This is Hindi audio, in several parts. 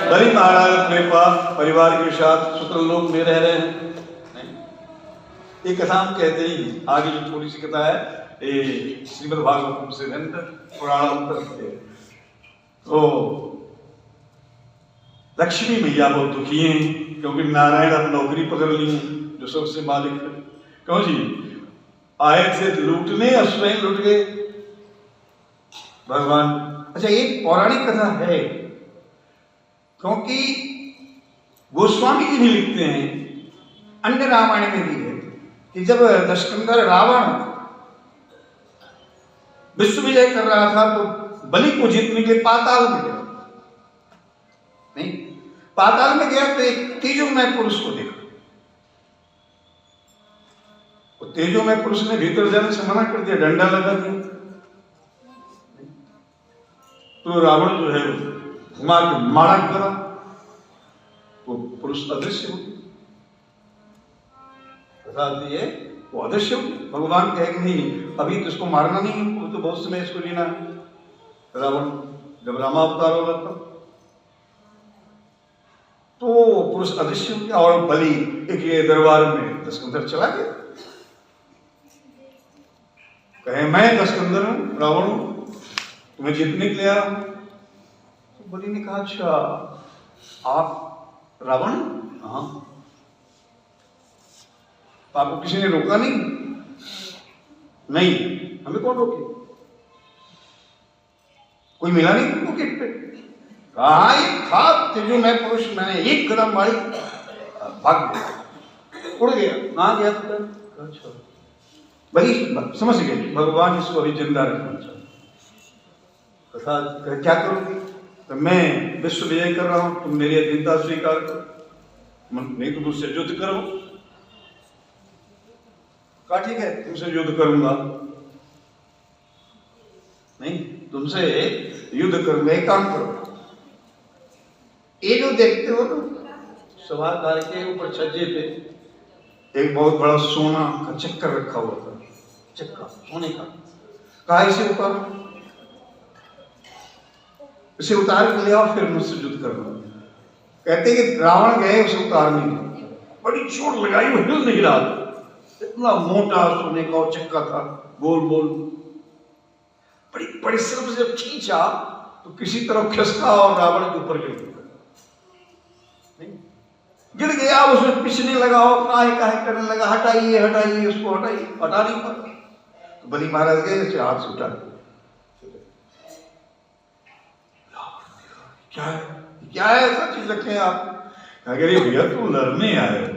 बलि महाराज अपने पास परिवार के साथ शुक्रलोक में रह रहे हैं। ये कथा हम कहते ही आगे जो थोड़ी सी कथा है ये श्रीमद् भागवतम से पुराणांतर है। तो लक्ष्मी मैया बहुत दुखी हैं क्योंकि नारायण अब नौकरी पकड़ ली जो सबसे मालिक है। क्यों जी आए थे लूटने और स्वयं लूट गए भगवान। अच्छा एक पौराणिक कथा है क्योंकि गोस्वामी जी भी लिखते हैं, अन्य रामायण में भी है कि जब दशकंधर रावण विश्व विजय कर रहा था तो बलि को जीतने के लिए पाताल में गया। नहीं पाताल में गया तो एक तेजोमय पुरुष को देखा। तो तेजोमय पुरुष ने भीतर जाने से मना कर दिया, डंडा लगा दिया। तो रावण जो है घुमा के मारा करा तो पुरुष अदृश्य हो गया। वो अदृश्य हो गया। भगवान कहेंगे नहीं अभी तो इसको मारना नहीं है, वो तो बहुत समय इसको जीना है। रावण जब रामावतार होगा तो पुरुष अदृश्य हो गया और बलि एक ये दरबार में दशकंधर चला गया। कहे मैं दशकंधर हूं, रावण हूं, तुम्हें जीतने के लिए आया हूं। तो बलि ने कहा अच्छा आप रावण? हाँ। तो आपको किसी ने रोका नहीं? नहीं। हमें कौन रोके? कोई मिला नहीं तुमको गेट पे? कहा एक था तेजो मैं पुरुष, मैंने एक कदम मारी भाग गया, उड़ गया। कहां गया था? अच्छा बलि समझ गए भगवान इसको अभी जिंदा रखना चाहते। क्या करोगे? तो मैं विश्व विजय कर रहा हूं, तुम मेरी अधीनता स्वीकार करो, नहीं तो मुझसे युद्ध करो। कहा ठीक है तुमसे युद्ध करूंगा। नहीं तुमसे युद्ध करूंगा। एक काम करो, ये जो देखते हो ना सभागार के ऊपर छज्जे पे एक बहुत बड़ा सोना का चक्कर रखा हुआ था, चक्का सोने का। कहा इसे उतारो, इसे उतार के ले आओ फिर मुझसे युद्ध करना। कहते कि रावण गए उसे उतारने, बड़ी चोट लगाई, वो हिल नहीं रहा था। इतना मोटा सोने का चक्का था, गोल गोल। बड़ी परिश्रम से जब खींचा तो किसी तरह खिसका और रावण के ऊपर गिर गया। गिर गया, उसमें पिछने लगा और काहे करने लगा, हटाइए हटाइए उसको, हटाइए, हटा नहीं पा। तो बलि महाराज गए हाथ से उठा, क्या है ऐसा चीज रखे हैं आप? अगर भैया तुम लड़ने आए हो,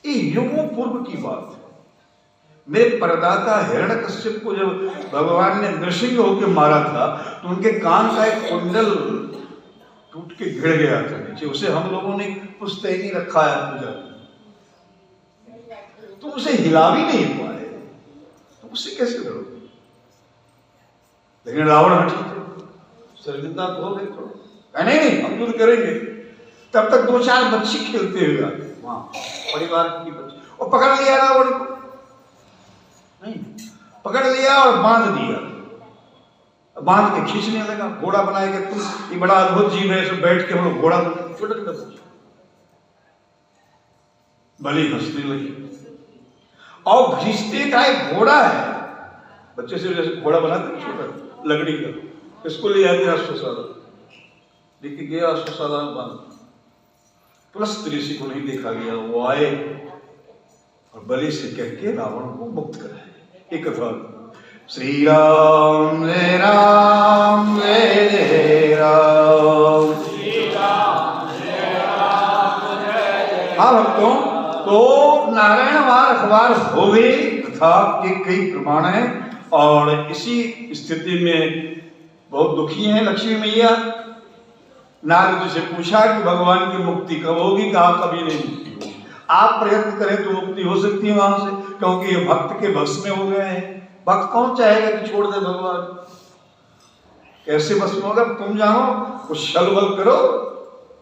ये युगों पूर्व की बात है। मेरे परदाता हिरण्यकश्यप को जब भगवान ने नृसिंह होकर मारा था तो उनके कान का एक कुंडल टूट के गिर गया था नीचे, उसे हम लोगों ने पुश्तैनी रखा है पूजा में। तुम उसे हिला भी नहीं पाए, तुम उससे कैसे लड़ोगे? लेकिन रावण हटी थे, शर्मिंदा तो हो गए थोड़ा। नहीं हम युद्ध करेंगे। तब तक 2-4 बच्चे खेलते हुए आए वहां, परिवार की बच्चे, और पकड़ लिया रावण को। नहीं पकड़ लिया और बांध दिया, बांध के खींचने लगा। घोड़ा बनाएगा तुम, ये बड़ा अद्भुत जीव है, सब बैठ के हम लोग घोड़ा बना, छोटे छोटे बच्चे। बलि हंसने लगे और घींचते का एक घोड़ा है, बच्चे से जैसे घोड़ा बनाते छोटा लकड़ी का, इसको ले आते अश्वशाला, लेके गया अश्वशाला में बांध। प्लस ऋषि को नहीं देखा गया, वो आए और बलि से कह के रावण को मुक्त कराए। एक कथा श्री राम जय राम जय जय राम, श्री राम जय राम जय जय। हाँ भक्तों, तो नारायण वार अखबार हो गई कथा के कई प्रमाण हैं और इसी स्थिति में बहुत दुखी हैं लक्ष्मी मैया। नारद जी से पूछा कि भगवान की मुक्ति कब होगी? कहा कभी नहीं मुक्ति होगी। आप प्रयत्न करें तो मुक्ति हो सकती है वहां से, क्योंकि ये भक्त के बस में हो गए हैं। भक्त कौन चाहेगा कि छोड़ दे भगवान? कैसे बस में होगा? तुम जानो, कुछ छल बल करो।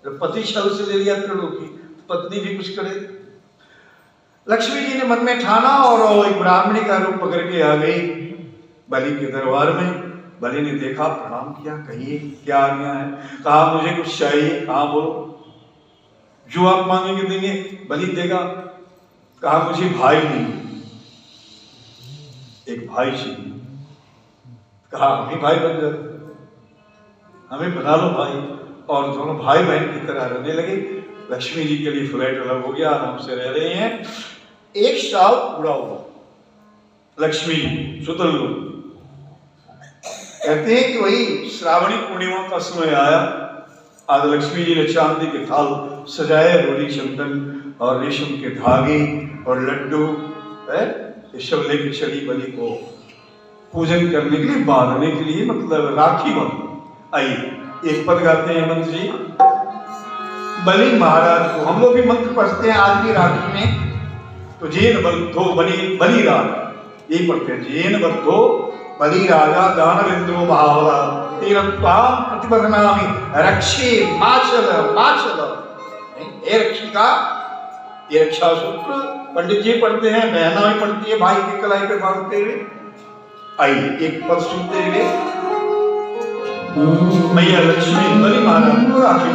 जब पति छल से ले लिया त्रिलोकी, तो पत्नी भी कुछ करे। लक्ष्मी जी ने मन में ठाना और एक ब्राह्मणी का रूप पकड़ के आ गई बलि के दरबार में। बलि ने देखा, प्रणाम किया, कहिए क्या आज्ञा है। कहा मुझे कुछ चाहिए, कहा बोलो, जो आप मांगेंगे देंगे। बलि देगा, कहा मुझे भाई नहीं, एक भाई चाहिए। कहा हम ही भाई बन जाते, हमें बना लो भाई। और दोनों भाई बहन की तरह रहने लगे। लक्ष्मी जी के लिए फ्लैट अलग हो गया, आराम से रह रहे हैं। एक साल पूरा हुआ, लक्ष्मी सुतल लोग कहते हैं कि वही श्रावणी पूर्णिमा का समय आया। आज लक्ष्मी जी ने चांदी के थाल सजाए, रोली चंदन और रेशम के धागे और लड्डू है, ये सब लेके चली बलि को पूजन करने के लिए, बांधने के लिए, मतलब राखी बांध। आइए एक पद गाते हैं मंत्र जी। बलि महाराज को हम लोग भी मंत्र पढ़ते हैं आज भी राखी में, तो जेन बद्धो बलि राजा, यही पढ़ते हैं, जेन बद्धो बलि राजा दानवेंद्रो महावला तीरत्वाम प्रतिपदनामि रक्षे माचल माचल। ये रक्षिका, ये रक्षा सूत्र पंडित जी पढ़ते हैं, बहना भी पढ़ती है भाई की कलाई पे बांधते हुए। आइए एक पद सुनते हुए मैया लक्ष्मी बलि महाराज को राखी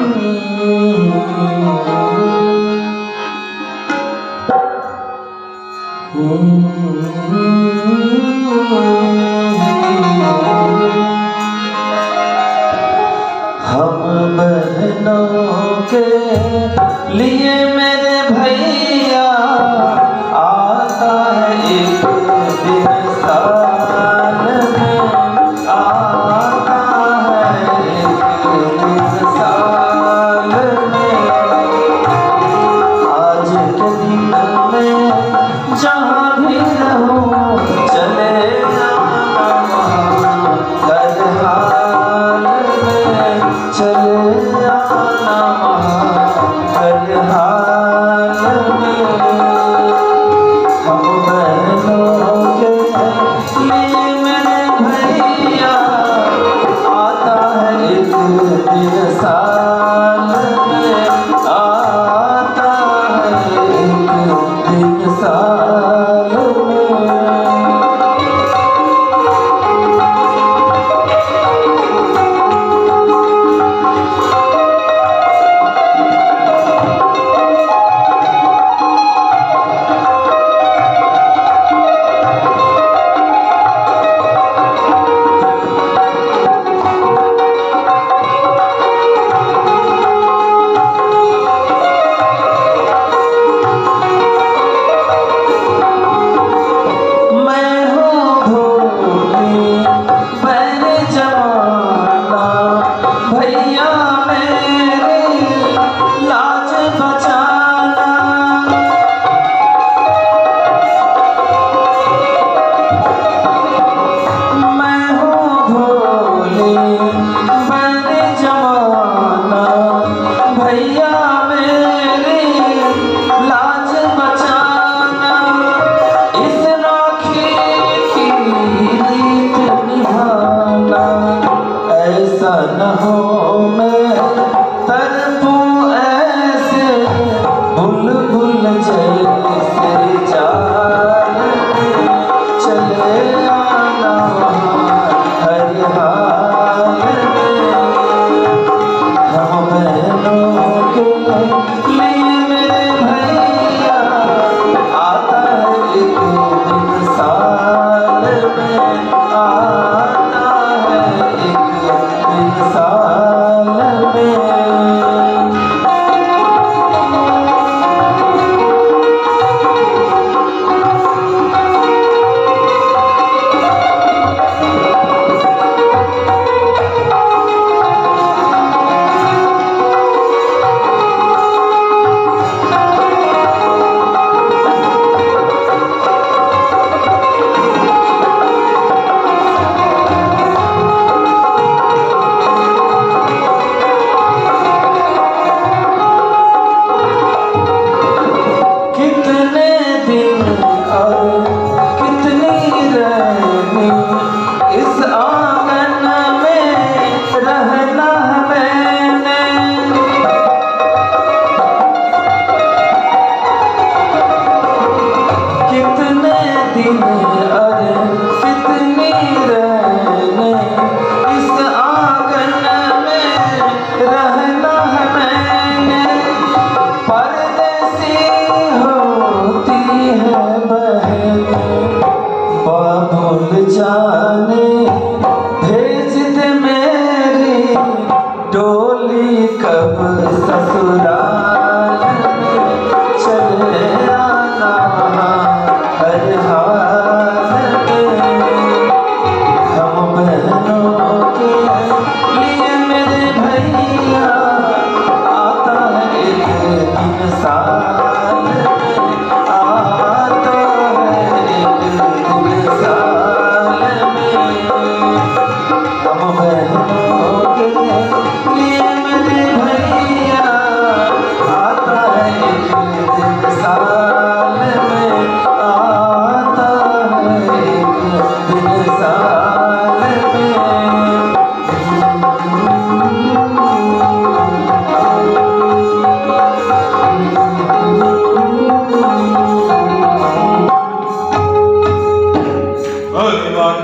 हम बहनों के लिए मेरे भैया आता है एक दिन साल में, आता है एक दिन साल में। आज के दिन में जहाँ भी रहूं चले आना कर हाल में, चले आना कर हाल में। हम बहनों के लिए मेरे भैया आता है एक दिन साल में, आता है एक दिन साल में। न हो मैं